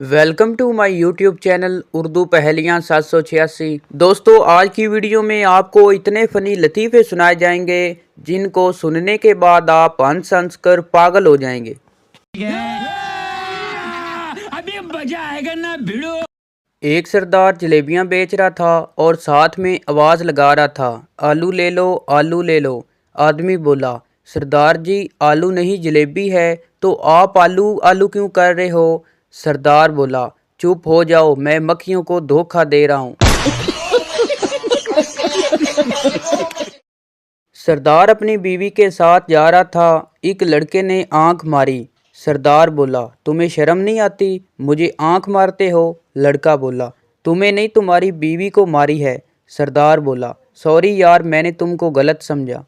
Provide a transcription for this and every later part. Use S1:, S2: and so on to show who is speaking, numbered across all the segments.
S1: Welcome to my YouTube channel Urdu पहेलियाँ 786। दोस्तों, आज की वीडियो में आपको इतने फ़नी लतीफ़े सुनाए जाएंगे जिनको सुनने के बाद आप हंस हंस कर पागल हो जाएंगे।
S2: अभी मजा आएगा ना भिड़ो।
S1: एक सरदार जलेबियाँ बेच रहा था और साथ में आवाज़ लगा रहा था, आलू ले लो, आलू ले लो। आदमी बोला, सरदार जी आलू नहीं जलेबी है, तो आप आलू आलू क्यों कर रहे हो? सरदार बोला, चुप हो जाओ, मैं मक्खियों को धोखा दे रहा हूँ। सरदार अपनी बीवी के साथ जा रहा था। एक लड़के ने आंख मारी। सरदार बोला, तुम्हें शर्म नहीं आती, मुझे आंख मारते हो? लड़का बोला, तुम्हें नहीं, तुम्हारी बीवी को मारी है। सरदार बोला, सॉरी यार, मैंने तुमको गलत समझा।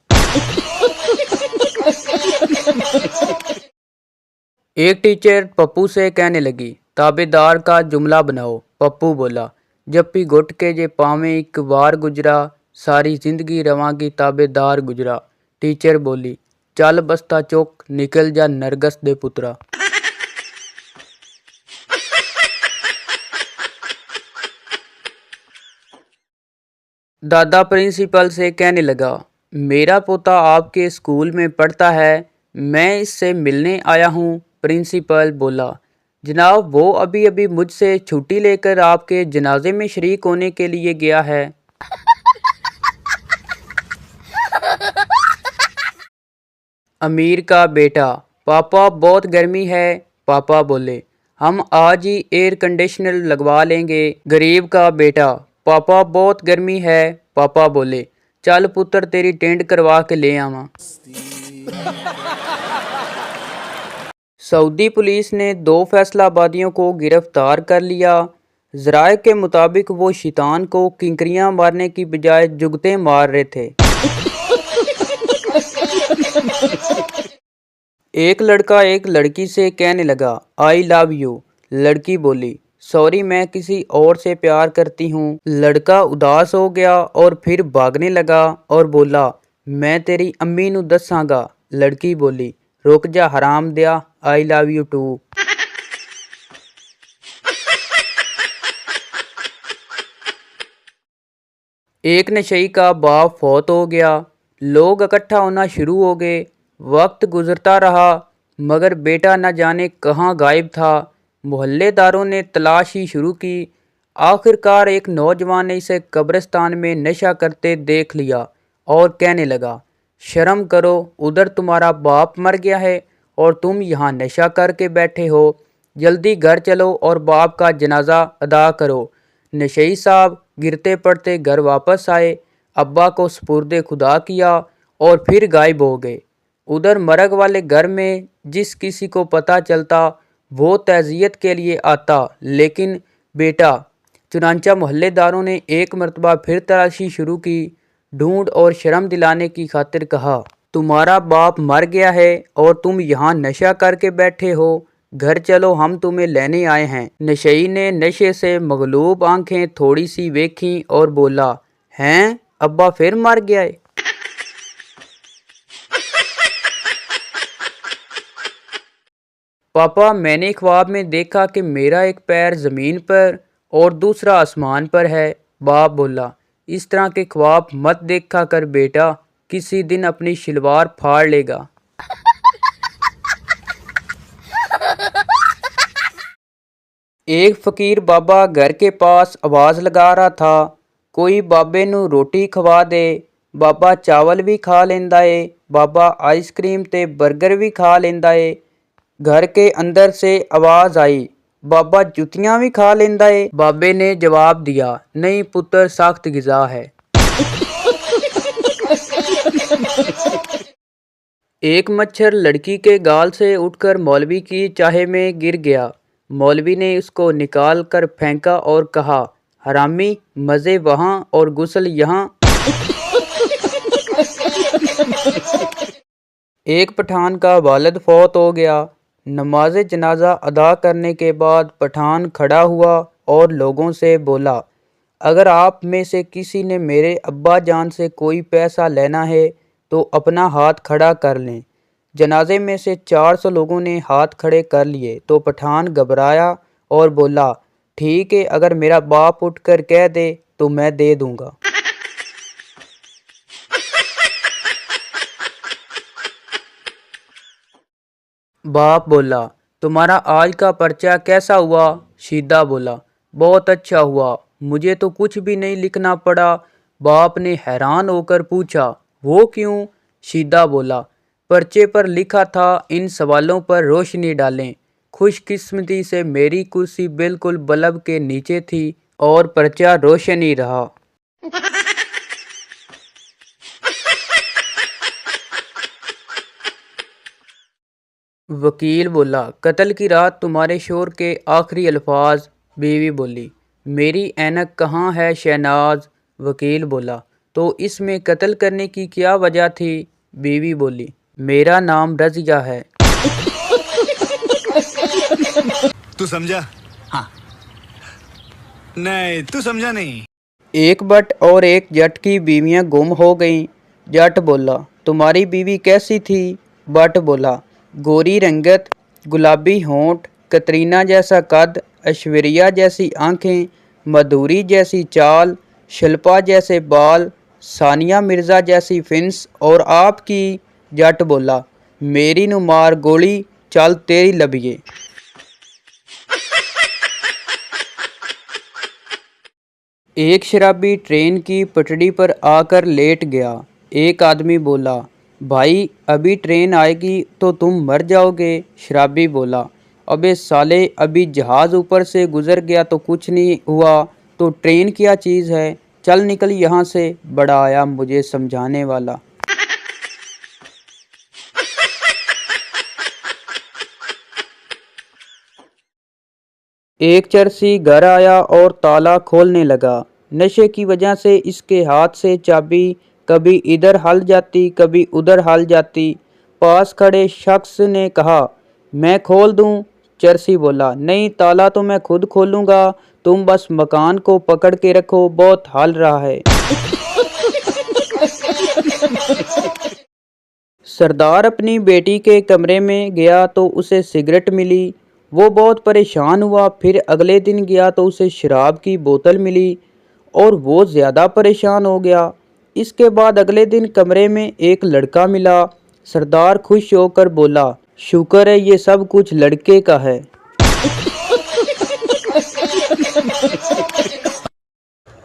S1: एक टीचर पप्पू से कहने लगी, ताबेदार का जुमला बनाओ। पप्पू बोला, जब भी घुट के जे पावे एक बार गुजरा, सारी जिंदगी रवांगी ताबेदार गुजरा। टीचर बोली, चल बस्ता चौक, निकल जा नरगस दे पुत्रा। दादा प्रिंसिपल से कहने लगा, मेरा पोता आपके स्कूल में पढ़ता है, मैं इससे मिलने आया हूँ। प्रिंसिपल बोला, जनाब वो अभी अभी मुझसे छुट्टी लेकर आपके जनाजे में शरीक होने के लिए गया है। अमीर का बेटा, पापा बहुत गर्मी है। पापा बोले, हम आज ही एयर कंडीशनर लगवा लेंगे। गरीब का बेटा, पापा बहुत गर्मी है। पापा बोले, चल पुत्र तेरी टेंट करवा के ले आवा। सऊदी पुलिस ने दो फैसलाबादियों को गिरफ्तार कर लिया। जराये के मुताबिक वो शैतान को किंकरियां मारने की बजाय जुगते मार रहे थे। एक लड़का एक लड़की से कहने लगा, आई लव यू। लड़की बोली, सॉरी मैं किसी और से प्यार करती हूँ। लड़का उदास हो गया और फिर भागने लगा और बोला, मैं तेरी अम्मी नू दसांगा। लड़की बोली, रुक जा हराम दिया, आई लव यू टू। एक नशई का बाप फौत हो गया। लोग इकट्ठा होना शुरू हो गए। वक्त गुजरता रहा मगर बेटा न जाने कहाँ गायब था। मोहल्लेदारों ने तलाशी शुरू की। आखिरकार एक नौजवान ने इसे कब्रिस्तान में नशा करते देख लिया और कहने लगा, शर्म करो, उधर तुम्हारा बाप मर गया है और तुम यहाँ नशा करके बैठे हो। जल्दी घर चलो और बाप का जनाजा अदा करो। नशई साहब गिरते पड़ते घर वापस आए, अब्बा को सुपुर्दे खुदा किया और फिर गायब हो गए। उधर मरग वाले घर में जिस किसी को पता चलता वो तज़ियत के लिए आता, लेकिन बेटा चुनांचा मोहल्लेदारों ने एक मरतबा फिर तलाशी शुरू की। ढूंढ और शर्म दिलाने की खातिर कहा, तुम्हारा बाप मर गया है और तुम यहाँ नशा करके बैठे हो। घर चलो, हम तुम्हें लेने आए हैं। नशई ने नशे से मगलूब आंखें थोड़ी सी देखी और बोला, हैं अब्बा फिर मर गया है? पापा मैंने ख्वाब में देखा कि मेरा एक पैर ज़मीन पर और दूसरा आसमान पर है। बाप बोला, इस तरह के ख्वाब मत देखा कर बेटा, किसी दिन अपनी शलवार फाड़ लेगा। एक फकीर बाबा घर के पास आवाज़ लगा रहा था, कोई बाबे नू रोटी खवा दे। बाबा चावल भी खा लेंदा है, बाबा आइसक्रीम ते बर्गर भी खा लेंदा है। घर के अंदर से आवाज़ आई, बाबा जुतियाँ भी खा लेंदा है। बाबे ने जवाब दिया, नहीं पुत्र, सख्त गिज़ा है। एक मच्छर लड़की के गाल से उठकर मौलवी की चाहे में गिर गया। मौलवी ने उसको निकाल कर फेंका और कहा, हरामी, मज़े वहाँ और गुस्ल यहाँ। एक पठान का वालिद फौत हो गया। नमाज जनाजा अदा करने के बाद पठान खड़ा हुआ और लोगों से बोला, अगर आप में से किसी ने मेरे अब्बा जान से कोई पैसा लेना है तो अपना हाथ खड़ा कर लें। जनाजे में से 400 लोगों ने हाथ खड़े कर लिए तो पठान घबराया और बोला, ठीक है, अगर मेरा बाप उठकर कह दे तो मैं दे दूंगा। बाप बोला, तुम्हारा आज का पर्चा कैसा हुआ? शीदा बोला, बहुत अच्छा हुआ, मुझे तो कुछ भी नहीं लिखना पड़ा। बाप ने हैरान होकर पूछा, वो क्यों? शीदा बोला, पर्चे पर लिखा था इन सवालों पर रोशनी डालें। खुशकिस्मती से मेरी कुर्सी बिल्कुल बल्ब के नीचे थी और पर्चा रोशन ही रहा। वकील बोला, कत्ल की रात तुम्हारे शोर के आखिरी अल्फाज? बीवी बोली, मेरी ऐनक कहाँ है शहनाज? वकील बोला, तो इसमें कत्ल करने की क्या वजह थी? बीवी बोली, मेरा नाम रज़िया है।
S3: तू समझा?
S2: हाँ।
S3: नहीं, तू समझा नहीं।
S1: एक बट और एक जट की बीवियां गुम हो गईं। जट बोला, तुम्हारी बीवी कैसी थी? बट बोला, गोरी रंगत, गुलाबी होंठ, कतरीना जैसा कद, ऐश्वर्या जैसी आंखें, मधुरी जैसी चाल, शिल्पा जैसे बाल, सानिया मिर्ज़ा जैसी फिंस। और आपकी? जट बोला, मेरी नु मार गोली, चल तेरी लबिए। एक शराबी ट्रेन की पटरी पर आकर लेट गया। एक आदमी बोला, भाई अभी ट्रेन आएगी तो तुम मर जाओगे। शराबी बोला, अबे साले, अभी जहाज़ ऊपर से गुजर गया तो कुछ नहीं हुआ, तो ट्रेन क्या चीज़ है? चल निकल यहाँ से। बड़ा आया मुझे समझाने वाला। एक चरसी घर आया और ताला खोलने लगा। नशे की वजह से इसके हाथ से चाबी कभी इधर हल जाती कभी उधर हल जाती। पास खड़े शख्स ने कहा, मैं खोल दूं? चरसी बोला, नहीं, ताला तो मैं खुद खोलूंगा, तुम बस मकान को पकड़ के रखो, बहुत हल रहा है। सरदार अपनी बेटी के कमरे में गया तो उसे सिगरेट मिली। वो बहुत परेशान हुआ। फिर अगले दिन गया तो उसे शराब की बोतल मिली और वो ज़्यादा परेशान हो गया। इसके बाद अगले दिन कमरे में एक लड़का मिला। सरदार खुश होकर बोला, शुक्र है ये सब कुछ लड़के का है।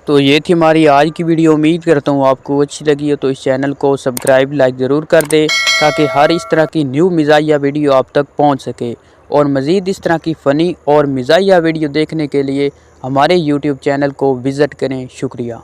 S1: तो ये थी हमारी आज की वीडियो। उम्मीद करता हूँ आपको अच्छी लगी हो, तो इस चैनल को सब्सक्राइब लाइक ज़रूर कर दे ताकि हर इस तरह की न्यू मिज़ाहिया वीडियो आप तक पहुँच सके। और मज़ीद इस तरह की फ़नी और मिज़ाहिया वीडियो देखने के लिए हमारे यूट्यूब चैनल को विज़िट करें। शुक्रिया।